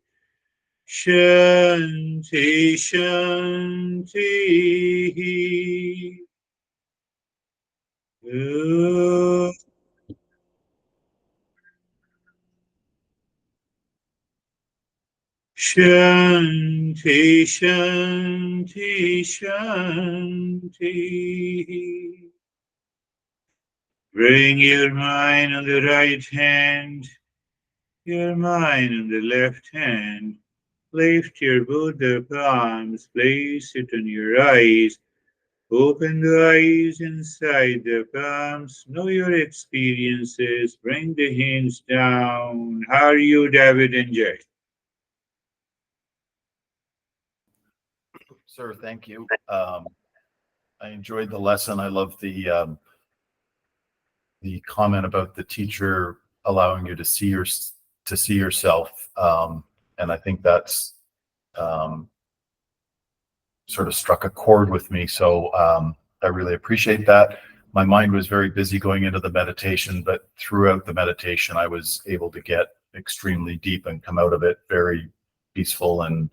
Shanti, Shanti. Om. Shanti, Shanti, Shanti. Bring your mind on the right hand, your mind on the left hand. Lift your both the palms, place it on your eyes. Open the eyes inside the palms. Know your experiences. Bring the hands down. How are you, David and Jay? Sir, thank you. I enjoyed the lesson. I love the comment about the teacher allowing you to see yourself, and I think that's sort of struck a chord with me. So I really appreciate that. My mind was very busy going into the meditation, but throughout the meditation, I was able to get extremely deep and come out of it very peaceful and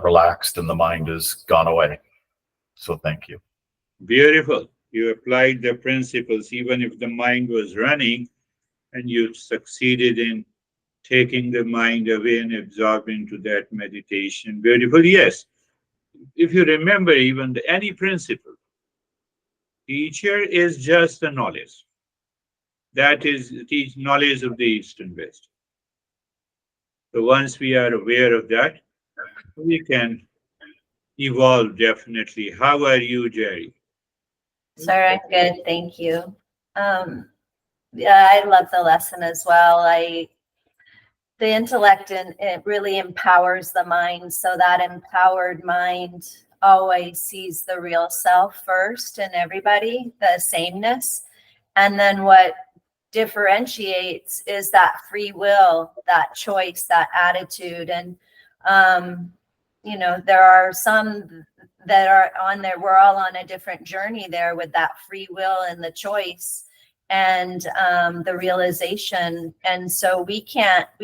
relaxed, and the mind has gone away. So thank you. Beautiful. You applied the principles even if the mind was running, and you succeeded in taking the mind away and absorb into that meditation. Beautiful. Yes. If you remember, even any principle, teacher is just the knowledge. That is teach knowledge of the East and West. So once we are aware of that, we can evolve definitely. How are you, Jerry? Sir, I'm good, thank you. Yeah, I love the lesson as well. The intellect and it really empowers the mind. So that empowered mind always sees the real self first in everybody, the sameness. And then what differentiates is that free will, that choice, that attitude. And, there are some that are on there. We're all on a different journey there with that free will and the choice and the realization. And so we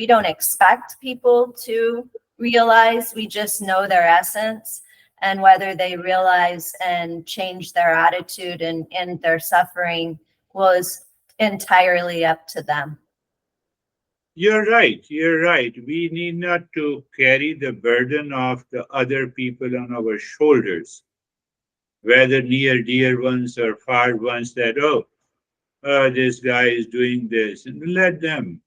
don't expect people to realize, we just know their essence, and whether they realize and change their attitude and their suffering was entirely up to them. You're right. You're right. We need not to carry the burden of the other people on our shoulders, whether near dear ones or far ones, that, this guy is doing this, and let them.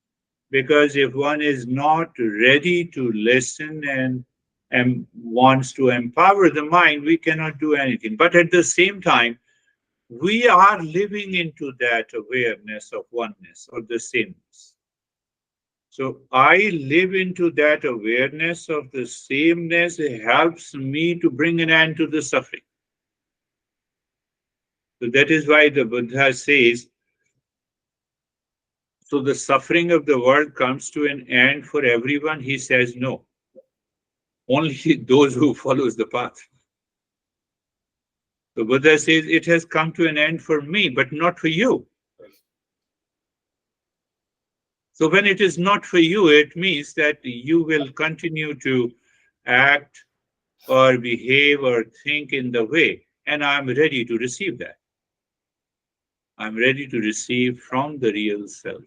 Because if one is not ready to listen and wants to empower the mind, we cannot do anything. But at the same time, we are living into that awareness of oneness or the sameness. So I live into that awareness of the sameness. It helps me to bring an end to the suffering. So that is why the Buddha says, so the suffering of the world comes to an end for everyone. He says, no, only those who follows the path. The Buddha says, it has come to an end for me, but not for you. So when it is not for you, it means that you will continue to act or behave or think in the way, and I'm ready to receive that. I'm ready to receive from the real self,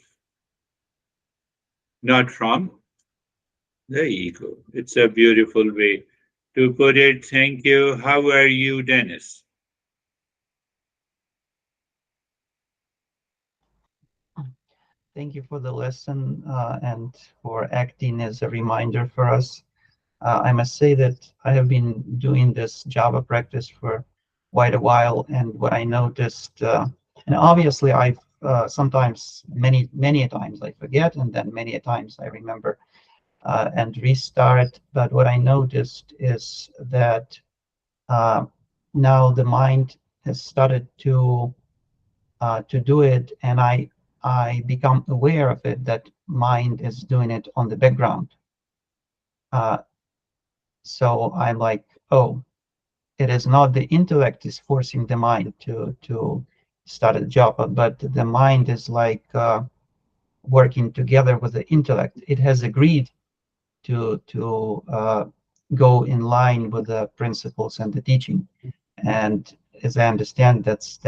not from the ego. It's a beautiful way to put it. Thank you. How are you, Dennis? Thank you for the lesson and for acting as a reminder for us. I must say that I have been doing this Java practice for quite a while, and what I noticed, and obviously I've sometimes, many times I forget, and then many times I remember and restart. But what I noticed is that now the mind has started to do it, and I become aware of it, that mind is doing it on the background. So I'm like, oh, it is not the intellect is forcing the mind to start a job, but the mind is like working together with the intellect. It has agreed to go in line with the principles and the teaching. And as I understand, that's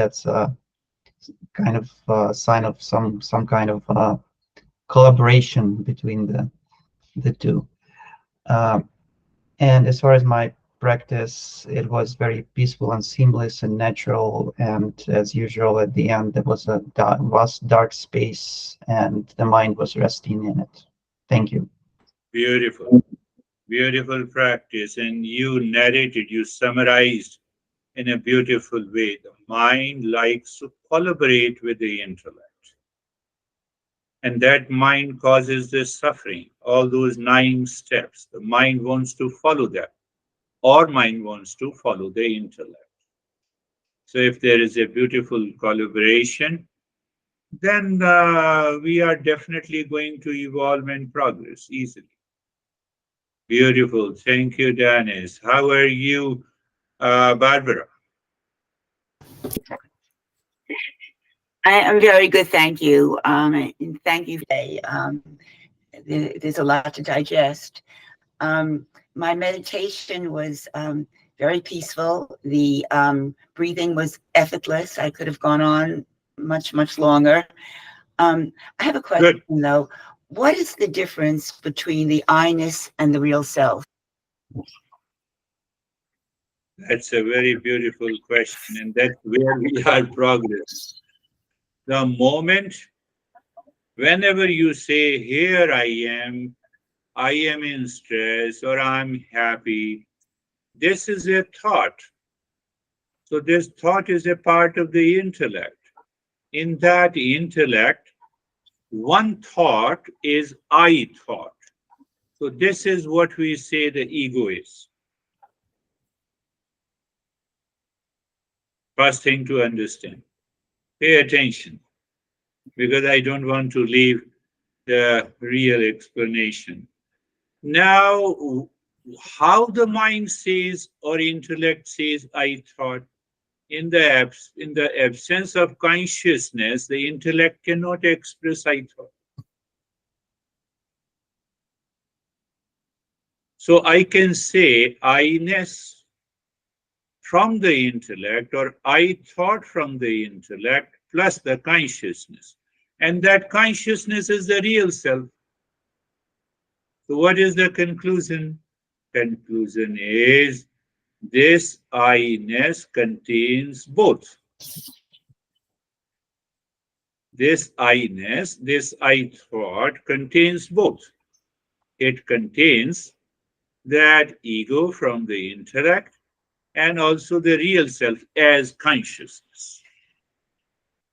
kind of sign of some kind of collaboration between the two. And as far as my practice, it was very peaceful and seamless and natural. And as usual, at the end, there was a vast dark space, and the mind was resting in it. Thank you. Beautiful, beautiful practice. And you narrated, you summarized in a beautiful way. The mind likes to collaborate with the intellect. And that mind causes this suffering. All those 9 steps, the mind wants to follow that, or mind wants to follow the intellect. So if there is a beautiful collaboration, then we are definitely going to evolve and progress easily. Beautiful. Thank you, Dennis. How are you, Barbara? I am very good, thank you. And thank you today. There's a lot to digest. My meditation was very peaceful. The breathing was effortless. I could have gone on much longer. I have a question, Good. though. What is the difference between the I-ness and the real self? That's a very beautiful question, and that's where we are progress. The moment, whenever you say, here I am in stress, or I'm happy, this is a thought. So this thought is a part of the intellect. In that intellect, one thought is I thought. So this is what we say the ego is. First thing to understand. Pay attention, because I don't want to leave the real explanation. Now, how the mind says or intellect says I thought, in the absence of consciousness, the intellect cannot express I thought. So I can say I-ness from the intellect, or I thought from the intellect, plus the consciousness. And that consciousness is the real self. So what is the conclusion? Conclusion is this I-ness contains both. This I-ness, this I thought contains both. It contains that ego from the intellect and also the real self as consciousness.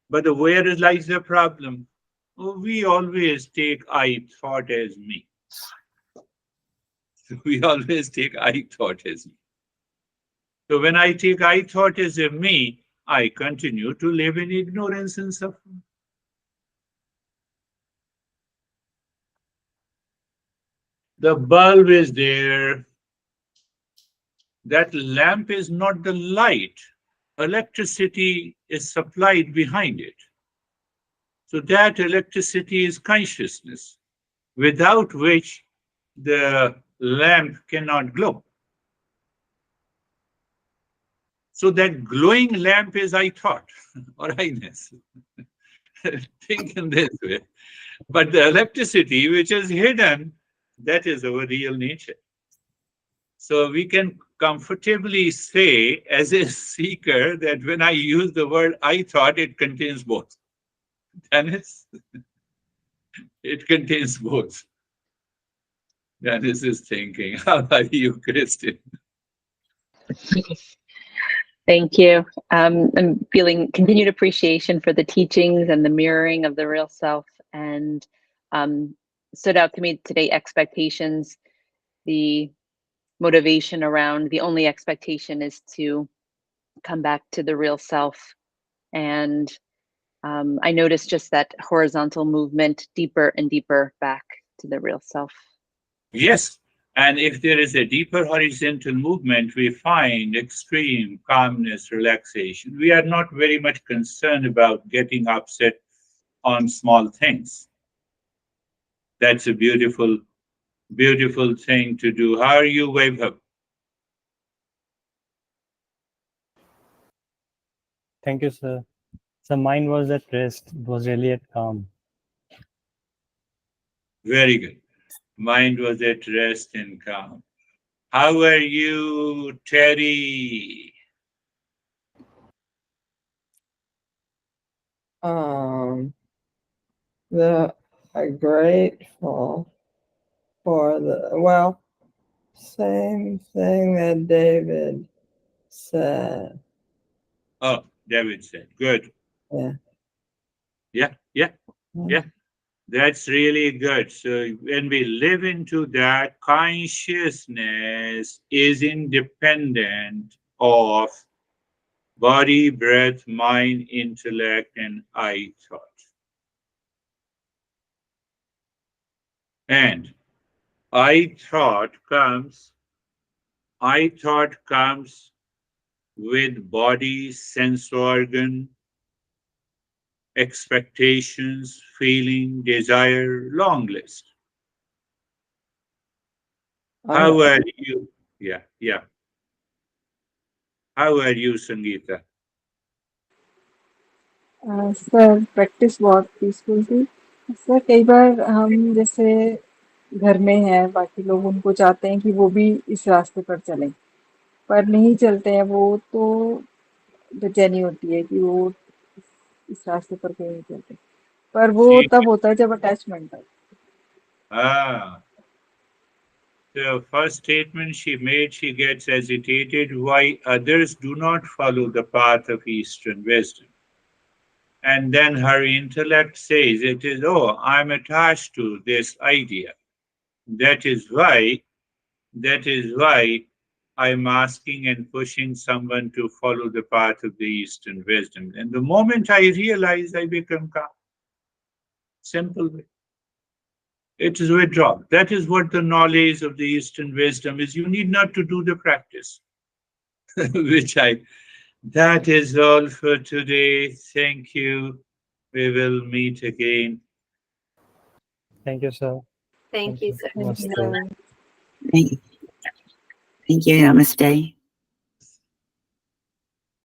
But where lies the problem? We always take I thought as me. We always take I thought as me. So when I take I thought as a me, I continue to live in ignorance and suffering. The bulb is there. That lamp is not the light. Electricity is supplied behind it. So that electricity is consciousness, without which the lamp cannot glow. So that glowing lamp is I thought, or I-ness. Think in this way. But the electricity which is hidden, that is our real nature. So we can comfortably say as a seeker that when I use the word I thought, it contains both. Dennis, it contains both. Dennis is thinking. How are you, Kristen? Thank you. I'm feeling continued appreciation for the teachings and the mirroring of the real self. And stood out to me today, expectations, the motivation around the only expectation is to come back to the real self. And I noticed just that horizontal movement deeper and deeper back to the real self. Yes. And if there is a deeper horizontal movement, we find extreme calmness, relaxation. We are not very much concerned about getting upset on small things. That's a beautiful, beautiful thing to do. How are you, Vaibhav? Thank you, sir. So mind was at rest. It was really at calm. Very good. Mind was at rest and calm. How are you, Terry? um the grateful for the, well, same thing that David said. Oh, David said, good. Yeah. Yeah, yeah, yeah. That's really good. So when we live into that, consciousness is independent of body, breath, mind, intellect, and I thought. And I thought comes with body, sense organ, expectations, feeling, desire, long list. How are you? Yeah, yeah. How are you, Sangeeta? Sir practice बहुत peaceful थी sir. कई बार हम जैसे घर में हैं, बाकी लोग उनको चाहते हैं कि वो भी इस रास्ते पर चलें, पर नहीं चलते हैं वो, तो बेचैनी होती है कि वो इस रास्ते पर क्यों नहीं चलते। पर वो She, तब होता है जब अटैचमेंट है। ah, the first statement she made, she gets agitated why others do not follow the path of Eastern wisdom. And then her intellect says it is, oh, I'm attached to this idea. That is why, that is why I'm asking and pushing someone to follow the path of the Eastern wisdom. And the moment I realize, I become calm. Simple way. It is withdrawal. That is what the knowledge of the Eastern wisdom is. You need not to do the practice, that is all for today. Thank you. We will meet again. Thank you, sir. Thank Thank you you. so thank much. You Namaste. Sir. Thank thank you. Namaste.